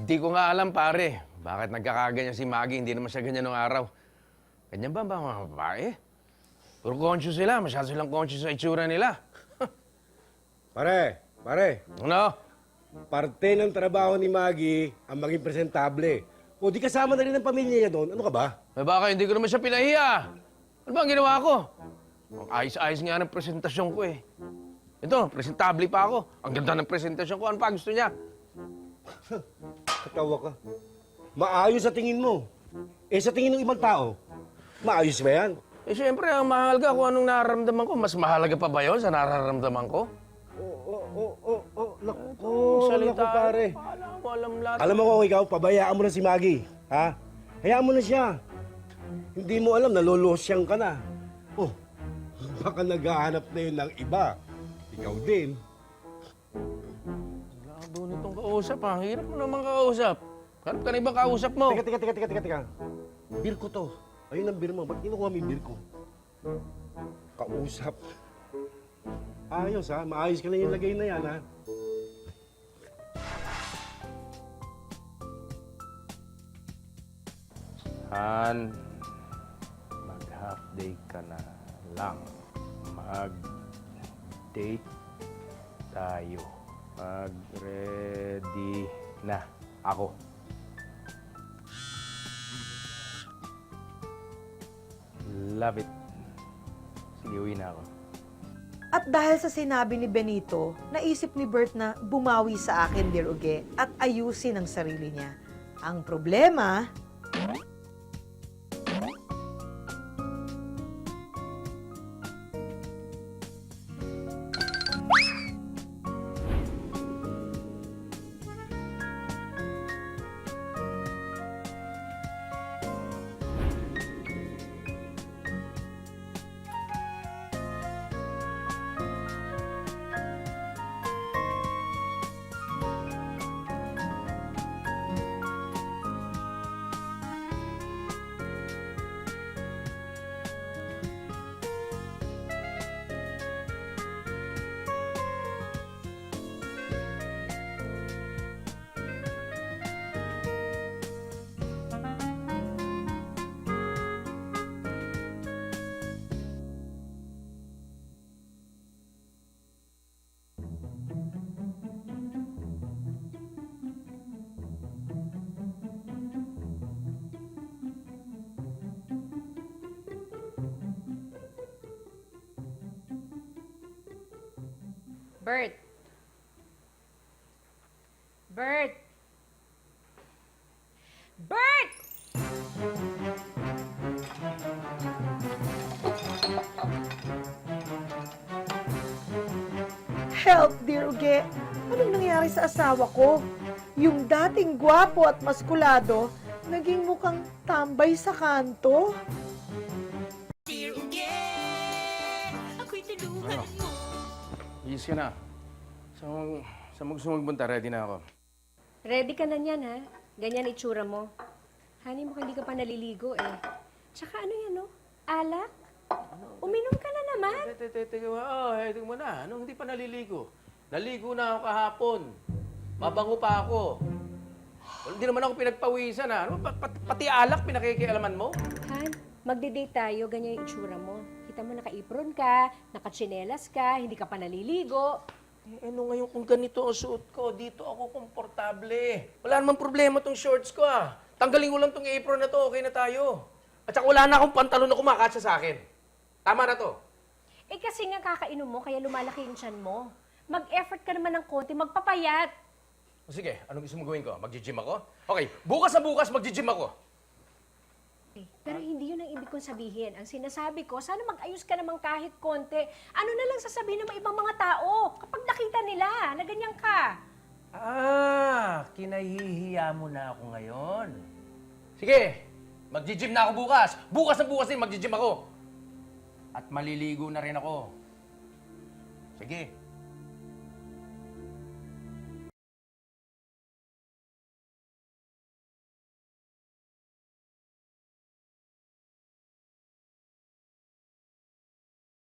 Hindi ko nga alam, pare. Bakit nagkakaganyan si Maggie? Hindi naman siya ganyan nung araw. Ganyan ba mga babae? Puro conscious sila. Masyado silang conscious sa itsura nila. Pare, Ano? parte ng trabaho ni Maggie ang maging presentable. O di kasama na rin ang pamilya niya doon. Ano ka ba? Eh baka hindi ko naman siya pinahiya. Ano ba ang ginawa ko? Ang ayos-ayos nga ng presentasyon ko eh. Ito, presentable pa ako. Ang ganda ng presentasyon ko. Ano pa gusto niya? Katawa ka. Maayos sa tingin mo. Eh sa tingin ng ibang tao, maayos ba yan? Eh siyempre, ang mahalaga kung anong nararamdaman ko. Mas mahalaga pa ba yun sa nararamdaman ko? Naku, pare. Alam mo, alam lahat. Alam mo kung ikaw, pabayaan mo na si Maggie. Ha? Hayaan mo na siya. Hindi mo alam, nalolosyang ka na. Oh, baka naghahanap na yun ng iba. Ikaw din. Labo nitong kausap, ha? Hirap mo naman kausap. Hanap ka na ibang kausap mo. Teka. Beer ko to. Ayun ang beer mo. Ba't kinukuha mo yung beer ko? Kausap. Ayos ha. Maayos ka lang yung lagay na yan ha. Han, mag-half day ka na lang. Mag-date tayo. Mag-ready na ako. Love it. Sige, uwi na ako. At dahil sa sinabi ni Benito, naisip ni Bert na bumawi sa akin, Dear Uge, at ayusin ang sarili niya. Ang problema, Bert. Bert. Bert! help, Dear Uge. Anong nangyari sa asawa ko? Yung dating gwapo at maskulado, naging mukhang tambay sa kanto. Yes ka na. Saan mo gusto magpunta? Ready na ako. Ready ka na niyan, ha? Ganyan itsura mo. Honey, mukhang hindi ka pa naliligo, eh. Tsaka ano yan, no? Alak? Uminom ka na naman. Teka, tingnan mo na. Anong hindi pa naliligo? Naligo na ako kahapon. Mabango pa ako. Hindi naman ako pinagpawisan, ha? Ano, pati alak pinakikialaman mo? Han, magde-date tayo, ganyan yung itsura mo. Kita mo, naka-apron ka, naka-tsinelas ka, hindi ka pa naliligo. Eh, ano ngayon kung ganito ang suot ko? Dito ako komportable. Wala namang problema tong shorts ko, ah. Tanggalin ko lang tong apron na to, okay na tayo. At saka wala na akong pantalon na kumakasya sa akin. Tama na to. Eh kasi nga kakainom mo, kaya lumalaki yung tiyan mo. Mag-effort ka naman ng konti, magpapayat. O sige, anong gusto mo gawin ko? Mag-gym ako? Okay, bukas na bukas mag-gym ako. Pero hindi yun ang ibig kong sabihin. Ang sinasabi ko, sana mag-ayos ka naman kahit konti. Ano na lang sasabihin ng ibang mga tao kapag nakita nila na ganyan ka? Kinahihiya mo na ako ngayon. Sige, mag-gym na ako bukas. Bukas na bukas din mag-gym ako. At maliligo na rin ako. Sige.